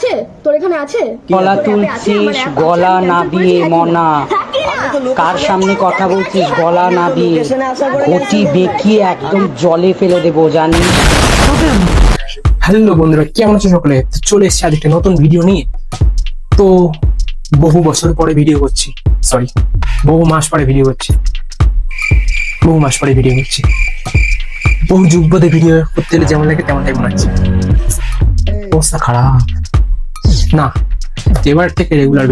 আছে? তোর এখানে আছে? গলা তুলছিস গলা নাবিয়ে মনা, কার সামনে কথা বলছিস গলা নাবিয়ে, ঘটি বেঁকিয়ে একদম জলে ফেলে দেবো জানিস। হ্যালো বন্ধুরা, কেমন আছো সকলে? চলে এসেছি আজ একটা নতুন ভিডিও নিয়ে। তো বহু বছর পরে ভিডিও করছি, বহু মাস পরে ভিডিও করছি, বহু যুগ বাদে ভিডিও করতে গেলে যেমন লাগে তেমনটাই মনে হচ্ছে। অবস্থা খারাপ না, এবার থেকে রেগুলার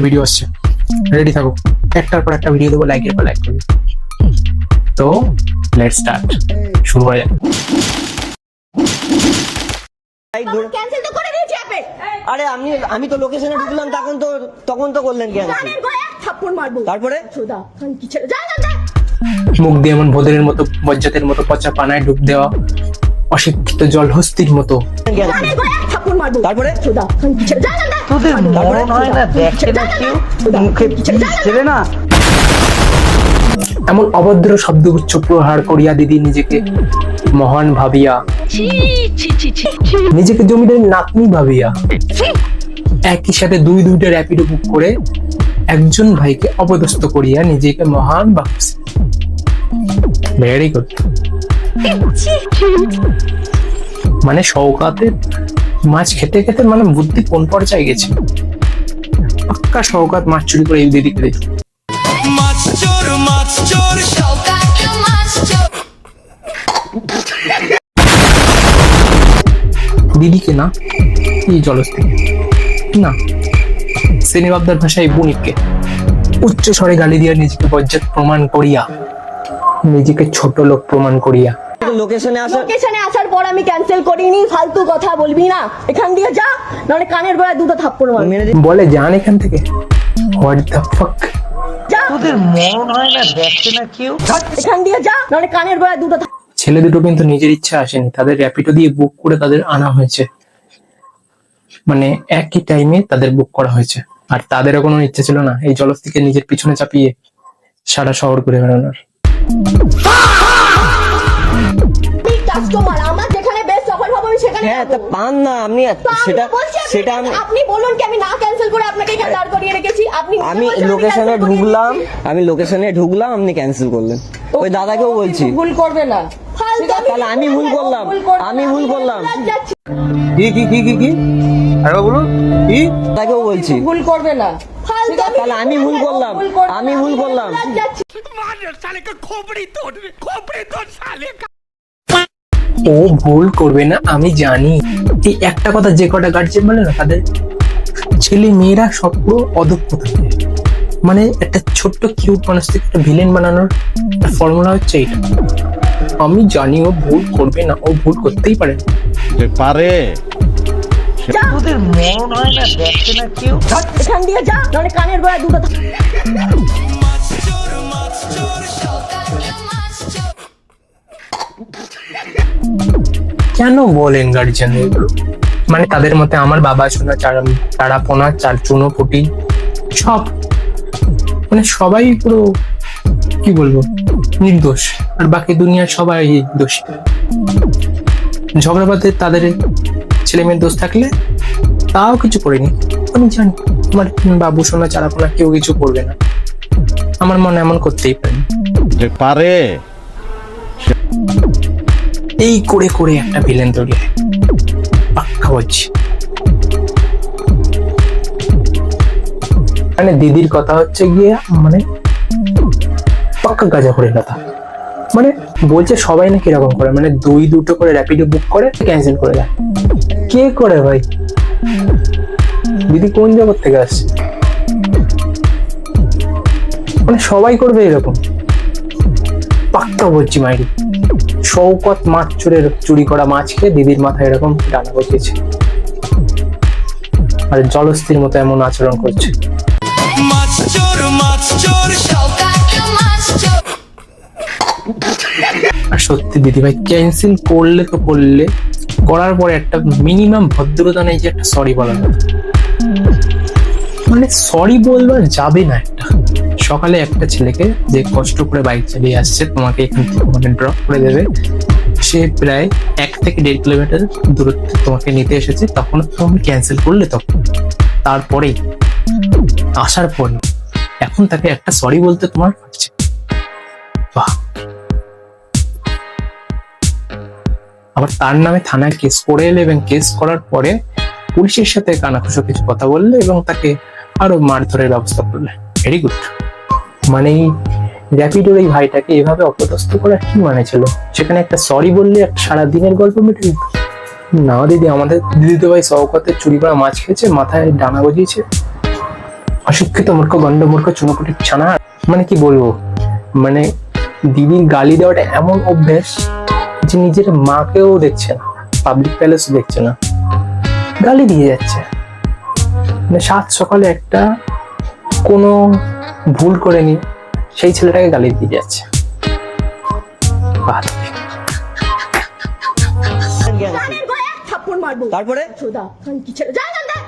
ভিডিও আসছে। রেডি থাকো, একটার পর একটা ভিডিও দেবো, লাইকের পর লাইক করবে। তো লেটস স্টার্ট, শুরু হয়ে যায়। ক্যান্সেল তো করে দিয়েছি অ্যাপে। আরে আমি তো লোকেশনে ঢুকলাম, তখন তো করলেন কেন? কানের গলায় থাপ্পড় মারবো। তারপরে সোদা কান কি ছেড়ে যা। মুখ দিয়ে এমন ভোদরের মতো, বজ্জাতের মতো পচা পানায় ডুব দেওয়া, অশিক্ষিত জলহস্তির মতো। কানের গলায় থাপ্পড় মারবো। তারপরে সোদা কান কি ছেড়ে যা। তোদের মরণ হয় না, দেখে না কেউ, মুখে ছেড়ে না। এমন অভদ্র শব্দগুচ্ছ প্রহার করিয়া দিদি নিজেকে মহান ভাবিয়া, নিজেকে জমিদারের নাতনি ভাবিয়া, একই সাথে দুইটা র্যাপিডো বুক করে একজন ভাইকে অপদস্থ করিয়া নিজেকে মহান ভাবছে। Very good. মানে শওকাতের মাছ খেতে খেতে মানে বুদ্ধি কোন পর্যায়ে গেছে। পাক্কা শওকাত মাছ চুরি করে এই দিদিকে দিত। দিদিকে না, এই জলস্থি না, শ্রীনিবাবদার ভাষায় বুনিককে উচ্চ স্বরে গালি দিয়া নিজেকে বজ্জাত প্রমাণ করিয়া, নিজেকে ছোট লোক প্রমাণ করিয়া। লোকেশনে আসার পর আমি ক্যান্সেল করিনি, ফালতু কথা বলবি না। এখান দিয়ে যা, নাহলে কানের গলায় দুটো থাপ্পড় মারবো। বলে যান এখান থেকে। What the fuck? তোদের মরণ হয় না, দেখে না কেউ। এখান দিয়ে যা, নাহলে কানের গলায় দুটো ছেলে দুটো কিন্তু নিজের ইচ্ছা আসেনি, তাদের র্যাপিডো দিয়ে বুক করে তাদের আনা হয়েছে। মানে একই টাইমে তাদের বুক করা হয়েছে, আর তাদেরও কোনো ইচ্ছা ছিল না এই জলস্থিকে নিজের পিছনে চাপিয়ে সারা শহর ঘুরে বেড়ানোর। কাস্টমার আমার যেখানে বেস্ট অফার পাবো আমি সেখানে হ্যাঁ তা যাবো। পান না আপনি সেটা আপনি বলুন কি আমি না ক্যান্সেল করে আপনাকে এখানে দাঁড় করিয়ে রেখেছি? আপনি আমি লোকেশনে ঢুকলাম, আপনি ক্যান্সেল করলেন। ওই দাদাকেও বলছি ভুল করবে না। তাহলে আমি ভুল করলাম। কি আরে বলুন কি? দাদাকেও বলছি ভুল করবে না। তাহলে আমি ভুল করলাম। ও ভুল করবে না আমি জানি। এই একটা কথা যে কটা গার্জিয়ান বলে না, তাদের ছেলে মেয়েরা সব পুরো অদক্ষ থাকে। মানে একটা ছোট্ট কিউট মানুষ থেকে একটা ভিলেন বানানোর ফর্মুলা হচ্ছে এইটা। আমি জানি ও ভুল করবে না, ও ভুল করতেই পারে। তোদের মরণ হয় না, দেখে না কেউ। এখান দিয়ে যা, নাহলে কানের গলায় দুটো কেন বলেন গার্জিয়ান এগুলো? মানে তাদের মতে আমার বাবা শোনা, তারা পোনা, চার চুনো পুটি সব, মানে সবাই পুরো কি বলবো নির্দোষ, আর বাকি দুনিয়ার সবাই দোষী। ঝগড়াবাদে তাদের ছেলে মেয়ের দোষ থাকলে তাও কিছু করেনি। আমি জানি আমার বাবু সোনা চারাপোনা কেউ কিছু করবে না, আমার মনে এমন করতেই পারে। এই করে করে একটা ভিলেন তৈরি হয়, পাক্কা বলছি। মানে দিদির কথা হচ্ছে গিয়ে মানে পাক্কা গাজা করে কথা। মানে বলছে সবাই না কিরকম করে, মানে দুটো করে র্যাপিডো বুক করে ক্যান্সেল করে দেয়। কে করে ভাই? দিদি কোন জগৎ থেকে আসছে? মানে সবাই করবে এরকম? পাক্কা বলছি মাইরি। শওকত মাছ চুরি করা মাছ খেয়ে দিদির মাথায় এরকম ডানা বসিয়েছে, আর জলস্থির মতো এমন আচরণ করছে। আর সত্যি দিদি ভাই, ক্যান্সেল করলে তো করার পরে একটা মিনিমাম ভদ্রতা নেই যে একটা সরি বলার কথা। মানে সরি বলবার যাবে না। একটা সকালে একটা ছেলেকে যে কষ্ট করে বাইক চালিয়ে আসছে, তোমাকে এখান থেকে মানে ড্রপ করে দেবে, সে প্রায় 1 থেকে 1.5 কিলোমিটার দূরত্বে তোমাকে নিতে এসেছে, তখন তুমি ক্যান্সেল করলে, তখন তারপরেই আসার পর এখন তাকে একটা সরি বলতে তোমার হচ্ছে। বাহ। আবার তার নামে থানায় কেস করে এলে এবং কেস করার পরে পুলিশের সাথে কানাঘুষো কিছু কথা বললে এবং তাকে আরো মারধরের ব্যবস্থা করলে। Very good. মানে র্যাপিডোর এই ভাইটাকে এভাবে অপদস্থ করার কি মানে ছিল? সেখানে একটা সরি বললে একটা সারাদিনের গল্প মিটে যেত। না দিদি, আমাদের দিদিতো ভাই শওকতের চুরি করা মাছ খেয়েছে, মাথায় ডানা গজিয়েছে, অশিক্ষিত মূর্খ গন্ড মূর্খ চুনোপুটির ছানা। মানে কি বলবো, মানে দিদির গালি দেওয়াটা এমন অভ্যেস যে নিজের মাকেও দেখছে না, পাবলিক প্যালেস দেখছে না, গালি দিয়ে যাচ্ছে। মানে সাত সকালে একটা কোনো ভুল করেনি সেই ছেলেটাকে গালি দিয়ে যাচ্ছে। কানের গোড়ায় এক থাপ্পড় মারবো। তারপরে চোদা খানকি ছেলে, যা এখান থেকে।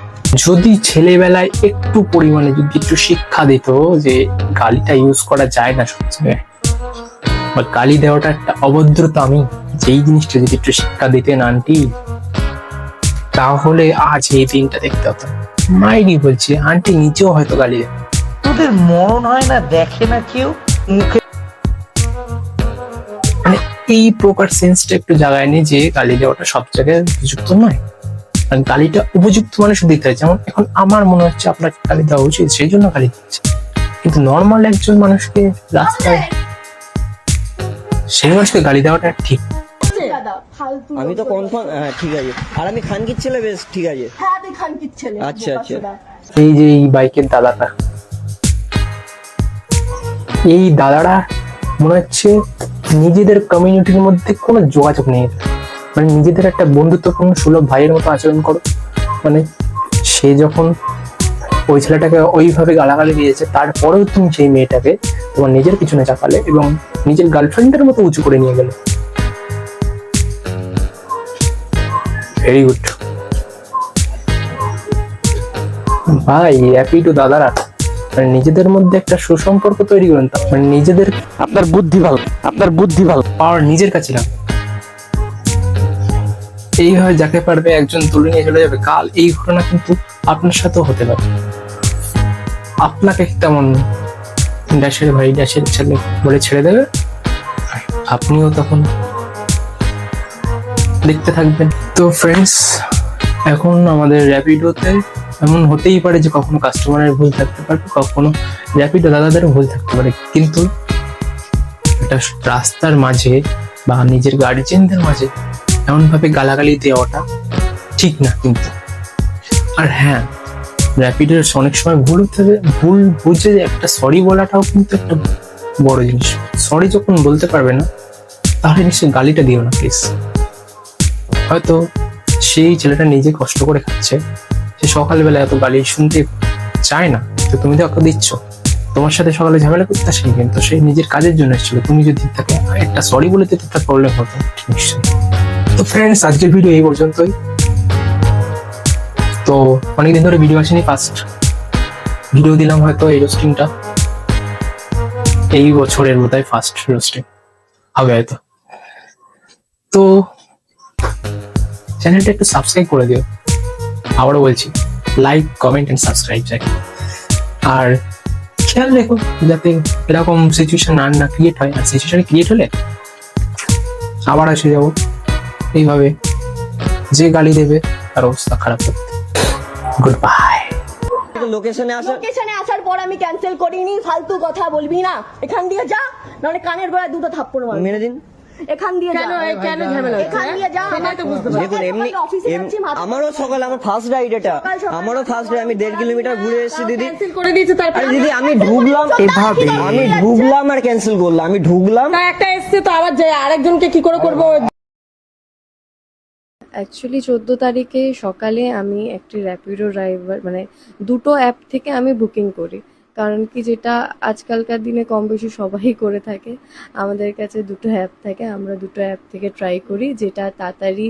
যদি ছেলেবেলায় একটু পরিমাণে যদি একটু শিক্ষা দিত যে গালিটা ইউজ করা যায় না সব জায়গায়, বা গালি দেওয়াটা একটা অভদ্রতা, আমি যেই জিনিসটা যদি একটু শিক্ষা দিতেন আন্টি, তাহলে আজ এই দিনটা দেখতে হতো। মাইরি বলছি, আন্টি নিজেও হয়তো গালি দেয়। তোদের মরণ হয় না, দেখে না কেউ মুখে। মানে এই প্রকার সেন্সটা একটু জায়গায় নেই যে গালি দেওয়াটা সব জায়গায় উপযুক্ত নয়। আর গালিটা উপযুক্ত মানুষ দিতে হয়, যেমন এখন আমার মনে হচ্ছে আপনাকে গালি দেওয়া উচিত, সেই জন্য গালি দিচ্ছে। কিন্তু নর্মাল একজন মানুষকে রাস্তায় সেই মানুষকে গালি দেওয়াটা ঠিক। দাদা ফালতু আমি তো লোক। কনফার্ম, হ্যাঁ ঠিক আছে। আর আমি খানকির ছেলে, বেশ ঠিক আছে। হ্যাঁ তুই খানকির ছেলে। আচ্ছা, বোকা আচ্ছা। চোদা। এই যে এই বাইকের দাদাটা, এই দাদারা মনে হচ্ছে নিজেদের কমিউনিটির মধ্যে কোনো যোগাযোগ নেই, মানে নিজেদের একটা বন্ধুত্বপূর্ণ সুলভ ভাইয়ের মতো আচরণ করো। মানে সে যখন ওই ছেলেটাকে ওইভাবে গালাগালি দিয়েছে, তারপরেও তুমি সেই মেয়েটাকে তোমার নিজের পিছনে চাপালে এবং নিজের গার্লফ্রেন্ডের মতো উঁচু করে নিয়ে গেলে। ভেরি গুড ভাই। র্যাপিডো দাদারা মানে নিজেদের মধ্যে একটা সুসম্পর্ক তৈরি করেন, মানে নিজেদের আপনার বুদ্ধি ভালো, আপনার বুদ্ধি ভালো। পাওয়ার নিজের কাছে রাখবেন। এইভাবে যাকে পারবে একজন তুলে নিয়ে চলে যাবে, কাল এই ঘটনা কিন্তু আপনার সাথেও হতে পারে। আপনাকে তেমন ড্যাশের ভাই ড্যাশের ছেলে বলে ছেড়ে দেবে, আপনিও তখন দেখতে থাকবেন। তো ফ্রেন্ডস, এখন আমাদের র্যাপিডোতে এমন হতেই পারে যে কখনো কাস্টমারের ভুল থাকতে পারে, কখনো র্যাপিডো দাদাদেরও ভুল থাকতে পারে, কিন্তু এটা রাস্তার মাঝে বা নিজের গার্জিয়ানদের মাঝে এমন ভাবে গালাগালি দেওয়াটা ঠিক না কিন্তু। আর হ্যাঁ, র্যাপিডোর অনেক সময় ভুল হতে হবে, ভুল বুঝে একটা সরি বলাটাও কিন্তু একটা বড় জিনিস। সরি যখন বলতে পারবে না, তাহলে নিশ্চয়ই গালিটা দিও না প্লিজ। হয়তো সেই ছেলেটা নিজে কষ্ট করে খাচ্ছে, সে সকালবেলা এত গালি শুনতে চায় না, তো তুমি তো ওকে দিচ্ছ। তোমার সাথে সকালে ঝামেলা করতে আসেনি, কিন্তু সে নিজের কাজের জন্য এসেছিল, তুমি যদি তাকে একটা সরি বলে দিতে তার প্রবলেম হতো নিশ্চয়ই। তো ফ্রেন্ডস, আজকের ভিডিও এই পর্যন্তই। তো অনেকদিন ধরে ভিডিও আসেনি, ফার্স্ট ভিডিও দিলাম, হয়তো এই রোস্টিংটা এই বছরের বোধহয় ফার্স্ট রোস্টিং হবে হয়তো। তো চ্যানেলটা একটু সাবস্ক্রাইব করে দিও, আবারও বলছি, লাইক কমেন্ট এন্ড সাবস্ক্রাইব চাই। আর খেয়াল রেখো যাতে এরকম সিচুয়েশন আর না ক্রিয়েট হয়, আর সিচুয়েশন ক্রিয়েট হলে আবার এসে যাবো এইভাবে, যে গালি দেবে তার অবস্থা খারাপ করতে। Good bye. লোকেশনে আসা, লোকেশনে আসার পর আমি ক্যান্সেল করিনি, ফালতু কথা বলবি না। এখান দিয়ে যা, নাহলে কানের গোড়ায় দুটো থাপ্পড় মারবো। মেরে দিন। এখান দিয়ে যা। কেন ঝামেলা হচ্ছে? এখান দিয়ে যা, আমার তো বুঝতে দেখুন, এমনি আমারও সকাল, আমার ফার্স্ট রাইড এটা, আমারও ফার্স্ট রাইড। আমি 1.5 কিলোমিটার ঘুরে এসেছি দিদি। ক্যান্সেল করে দিয়েছে তারপর আরে দিদি, আমি ঢুকলাম এভাবে, আমি ঢুকলাম আর ক্যান্সেল করলাম, আমি ঢুকলাম। তা একটা এসছে তো আবার যাই আরেকজনকে কি করে করবো? অ্যাকচুয়ালি 14 তারিখে সকালে আমি একটি র্যাপিডো ড্রাইভার মানে দুটো অ্যাপ থেকে আমি বুকিং করি, কারণ কি যেটা আজকালকার দিনে কম বেশি সবাই করে থাকে। আমাদের কাছে দুটো অ্যাপ থাকে, আমরা দুটো অ্যাপ থেকে ট্রাই করি যেটা তাড়াতাড়ি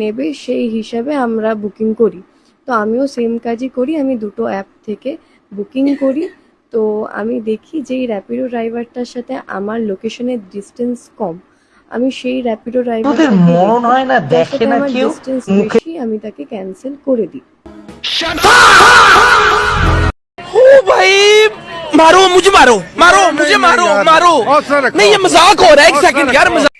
নেবে সেই হিসাবে আমরা বুকিং করি। তো আমিও সেম কাজই করি, আমি দুটো অ্যাপ থেকে বুকিং করি। তো আমি দেখি যে এই র্যাপিডো ড্রাইভারটার সাথে আমার লোকেশনের ডিস্টেন্স কম, আমি সেই র্যাপিডো ড্রাইভার তোদের মরণ হয় না, দেখে না কেউ মুখে। আমি তাকে ক্যান্সেল করে দিই। भाई मारो मुझे, मारो मारो मुझे, मारो मारो नहीं, ये मजाक हो रहा है, एक सेकंड यार, मजाक।